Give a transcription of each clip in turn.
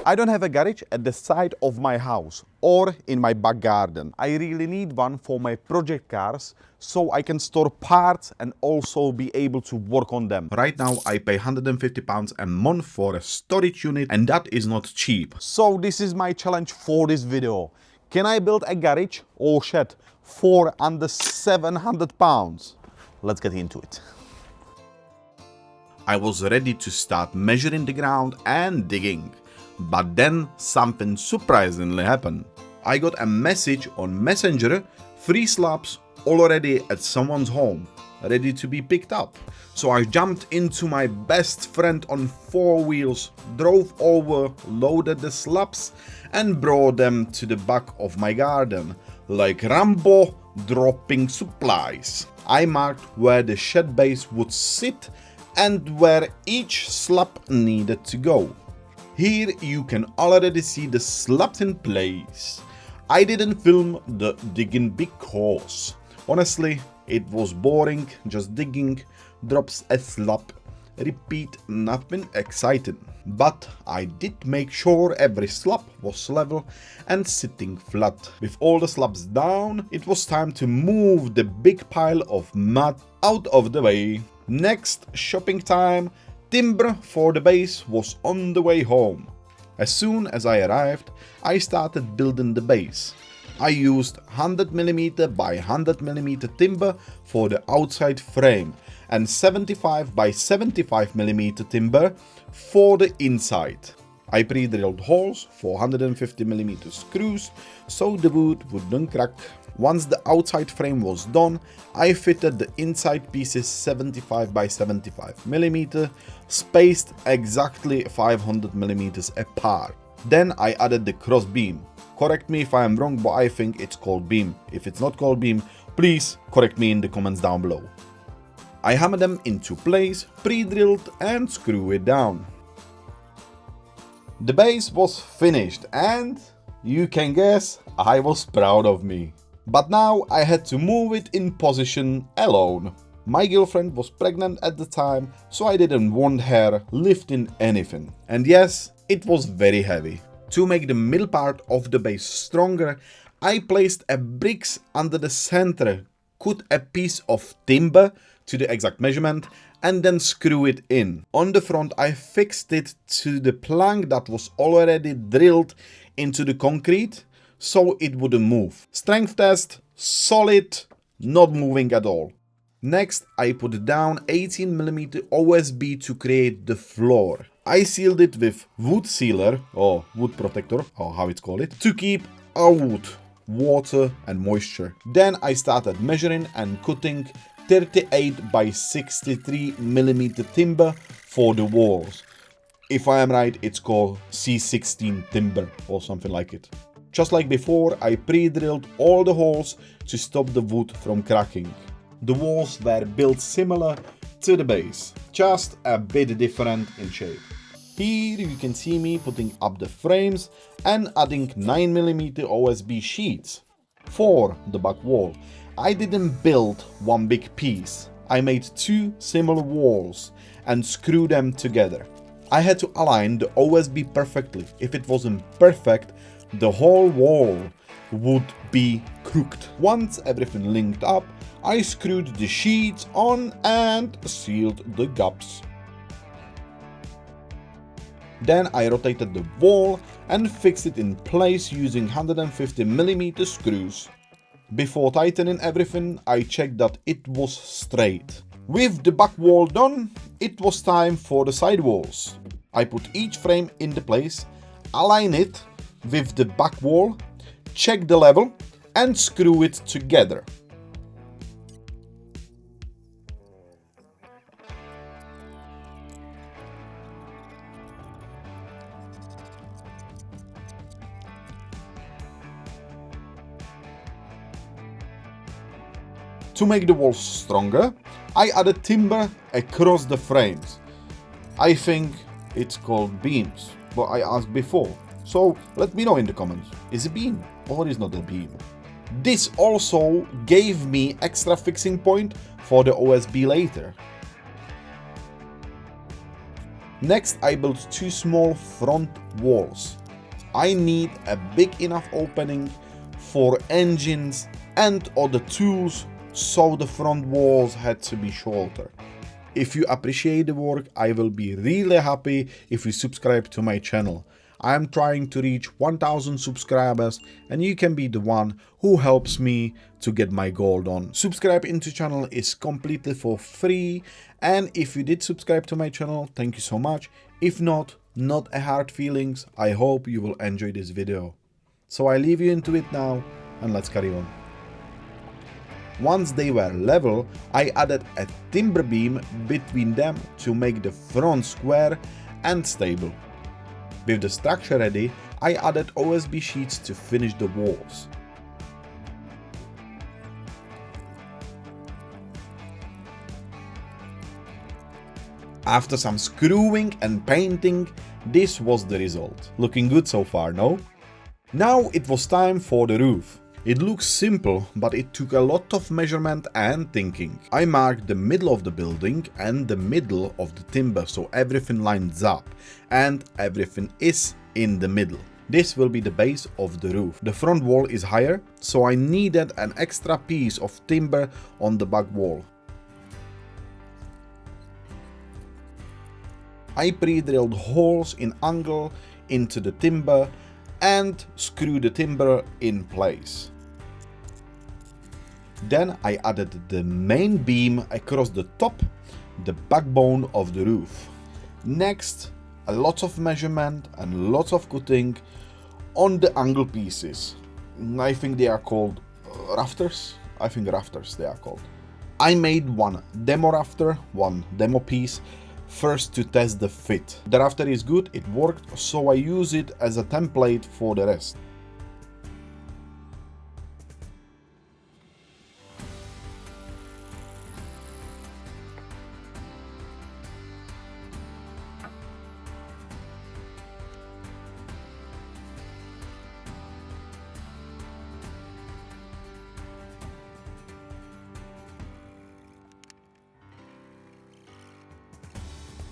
I don't have a garage at the side of my house or in my back garden. I really need one for my project cars so I can store parts and also be able to work on them. Right now I pay £150 a month for a storage unit and that is not cheap. So this is my challenge for this video. Can I build a garage or shed for under £700? Let's get into it. I was ready to start measuring the ground and digging. But then something surprisingly happened. I got a message on Messenger, 3 slabs already at someone's home, ready to be picked up. So I jumped into my best friend on 4 wheels, drove over, loaded the slabs and brought them to the back of my garden, like Rambo dropping supplies. I marked where the shed base would sit and where each slab needed to go. Here you can already see the slabs in place. I didn't film the digging because honestly it was boring, just digging, drops a slab, repeat, nothing exciting. But I did make sure every slab was level and sitting flat. With all the slabs down, it was time to move the big pile of mud out of the way. Next shopping time. Timber for the base was on the way home. As soon as I arrived, I started building the base. I used 100mm by 100mm timber for the outside frame and 75 by 75mm timber for the inside. I pre-drilled holes for 150mm screws so the wood wouldn't crack. Once the outside frame was done, I fitted the inside pieces 75 by 75mm, spaced exactly 500mm apart. Then I added the cross beam. Correct me if I am wrong, but I think it's called beam. If it's not called beam, please correct me in the comments down below. I hammered them into place, pre-drilled and screw it down. The base was finished and you can guess I was proud of me. But now I had to move it in position alone. My girlfriend was pregnant at the time, so I didn't want her lifting anything. And yes, it was very heavy. To make the middle part of the base stronger, I placed a bricks under the center, cut a piece of timber to the exact measurement and then screw it in. On the front I fixed it to the plank that was already drilled into the concrete, so it wouldn't move. Strength test, solid, not moving at all. Next, I put down 18mm OSB to create the floor. I sealed it with wood sealer, or wood protector, or how it's called it, to keep out water and moisture. Then I started measuring and cutting 38 by 63mm timber for the walls. If I am right, it's called C16 timber or something like it. Just like before, I pre-drilled all the holes to stop the wood from cracking. The walls were built similar to the base, just a bit different in shape. Here you can see me putting up the frames and adding 9mm OSB sheets. For the back wall, I didn't build one big piece. I made 2 similar walls and screwed them together. I had to align the OSB perfectly. If it wasn't perfect, the whole wall would be crooked. Once everything linked up, I screwed the sheets on and sealed the gaps. Then I rotated the wall and fixed it in place using 150mm screws. Before tightening everything, I checked that it was straight. With the back wall done, it was time for the side walls. I put each frame into place, align it with the back wall, check the level and screw it together. To make the walls stronger, I added timber across the frames. I think it's called beams, but I asked before. So let me know in the comments, is it beam or is not a beam? This also gave me extra fixing point for the OSB later. Next, I built two small front walls. I need a big enough opening for engines and other tools, so the front walls had to be shorter. If you appreciate the work, I will be really happy if you subscribe to my channel. I am trying to reach 1000 subscribers and you can be the one who helps me to get my goal done. Subscribe into channel is completely for free, and if you did subscribe to my channel, thank you so much. If not a hard feelings. I hope you will enjoy this video. So I leave you into it now and let's carry on. Once they were level, I added a timber beam between them to make the front square and stable. With the structure ready, I added OSB sheets to finish the walls. After some screwing and painting, this was the result. Looking good so far, no? Now it was time for the roof. It looks simple, but it took a lot of measurement and thinking. I marked the middle of the building and the middle of the timber so everything lines up and everything is in the middle. This will be the base of the roof. The front wall is higher, so I needed an extra piece of timber on the back wall. I pre-drilled holes in angle into the timber and screw the timber in place. Then I added the main beam across the top, the backbone of the roof. Next, a lot of measurement and lots of cutting on the angle pieces. I think they are called rafters. I think rafters they are called. I made one demo rafter, one demo piece, first to test the fit. The rafter is good, it worked, so I use it as a template for the rest.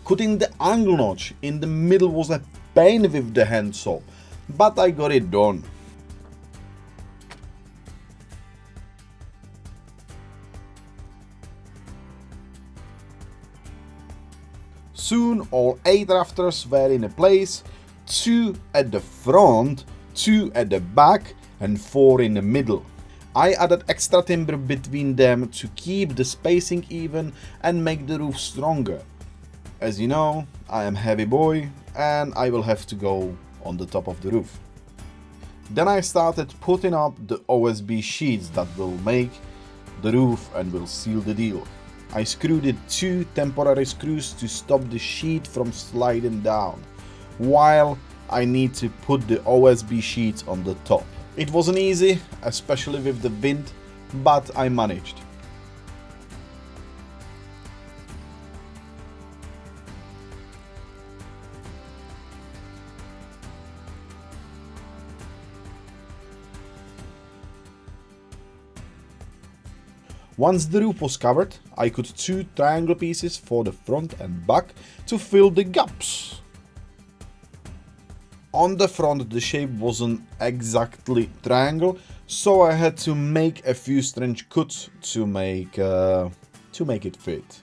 Cutting the angle notch in the middle was a pain with the handsaw, but I got it done. Soon all 8 rafters were in place, 2 at the front, 2 at the back and 4 in the middle. I added extra timber between them to keep the spacing even and make the roof stronger. As you know, I am heavy boy and I will have to go on the top of the roof. Then I started putting up the OSB sheets that will make the roof and will seal the deal. I screwed in 2 temporary screws to stop the sheet from sliding down, while I need to put the OSB sheets on the top. It wasn't easy, especially with the wind, but I managed. Once the roof was covered, I cut 2 triangle pieces for the front and back to fill the gaps. On the front the shape wasn't exactly triangle, so I had to make a few strange cuts to make it fit.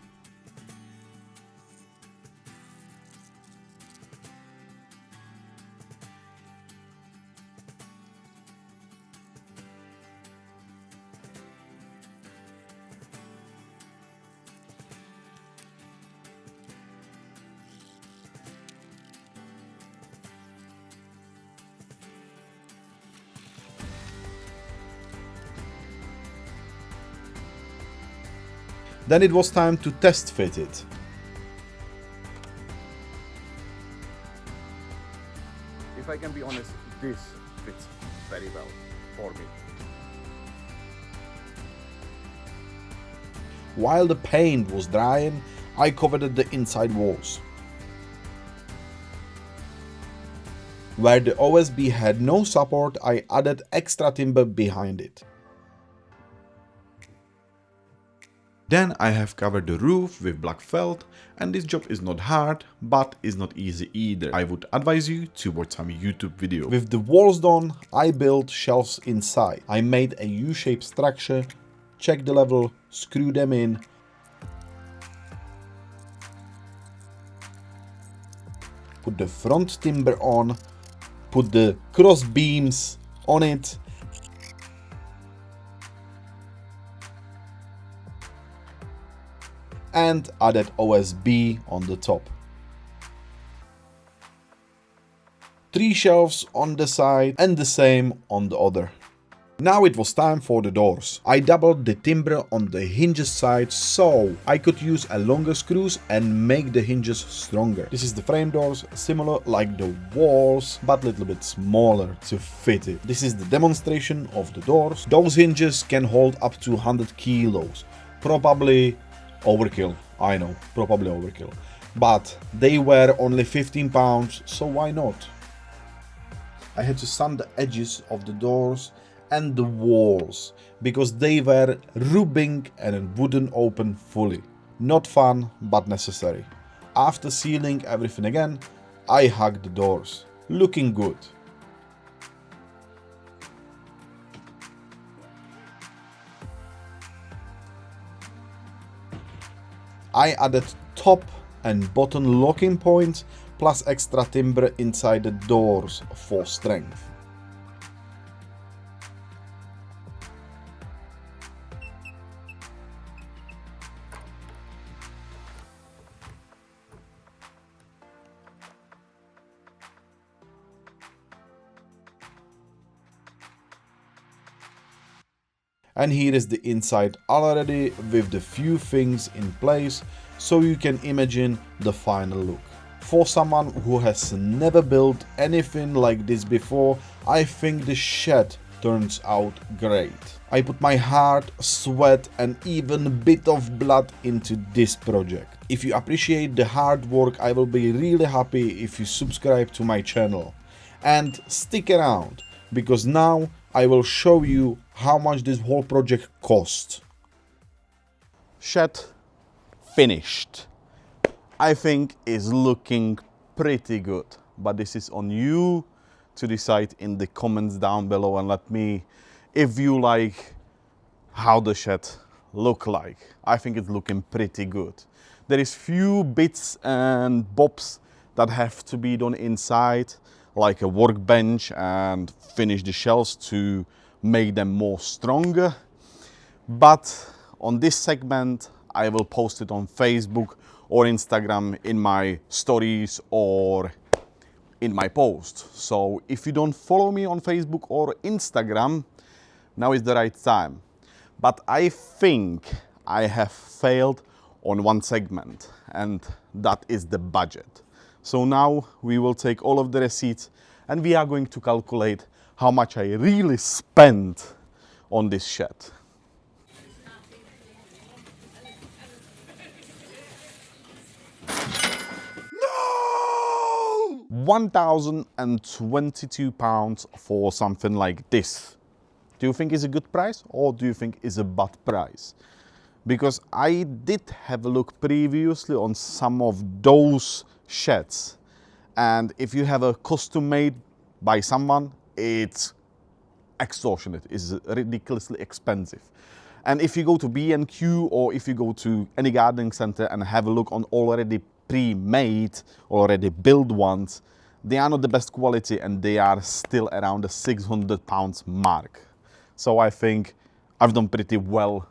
Then it was time to test fit it. If I can be honest, this fits very well for me. While the paint was drying, I covered the inside walls. Where the OSB had no support, I added extra timber behind it. Then I have covered the roof with black felt, and this job is not hard, but is not easy either. I would advise you to watch some YouTube video. With the walls done, I built shelves inside. I made a U-shaped structure, checked the level, screw them in, put the front timber on, put the cross beams on it, and added OSB on the top. 3 shelves on the side and the same on the other. Now it was time for the doors. I doubled the timber on the hinges side so I could use a longer screws and make the hinges stronger. This is the frame doors, similar like the walls, but a little bit smaller to fit it. This is the demonstration of the doors. Those hinges can hold up to 100 kilos. Probably overkill, I know, probably overkill. But they were only 15 pounds, so why not? I had to sand the edges of the doors and the walls because they were rubbing and wouldn't open fully. Not fun, but necessary. After sealing everything again, I hugged the doors. Looking good. I added top and bottom locking points plus extra timber inside the doors for strength. And here is the inside already with the few things in place so you can imagine the final look. For someone who has never built anything like this before, I think the shed turns out great. I put my heart, sweat and even a bit of blood into this project. If you appreciate the hard work, I will be really happy if you subscribe to my channel. And stick around, because now I will show you how much this whole project cost. Shed finished. I think is looking pretty good, but this is on you to decide in the comments down below and let me if you like how the shed look like. I think it's looking pretty good. There is few bits and bobs that have to be done inside, like a workbench and finish the shelves to make them more stronger. But on this segment, I will post it on Facebook or Instagram in my stories or in my post. So if you don't follow me on Facebook or Instagram, now is the right time. But I think I have failed on one segment, and that is the budget. So now we will take all of the receipts and we are going to calculate how much I really spent on this shed. No! £1,022 for something like this. Do you think it's a good price or do you think it's a bad price? Because I did have a look previously on some of those sheds, and if you have a custom made by someone, it's extortionate, it's ridiculously expensive. And if you go to B&Q or if you go to any gardening center and have a look on already pre-made, already built ones, they are not the best quality and they are still around the £600 mark. So I think I've done pretty well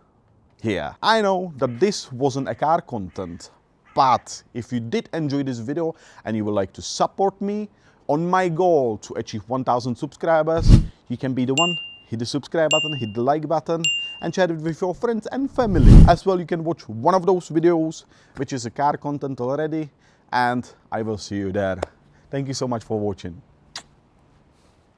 here. I know that this wasn't a car content, but if you did enjoy this video and you would like to support me on my goal to achieve 1000 subscribers, you can be the one. Hit the subscribe button, hit the like button and share it with your friends and family. As well, you can watch one of those videos, which is a car content already, and I will see you there. Thank you so much for watching.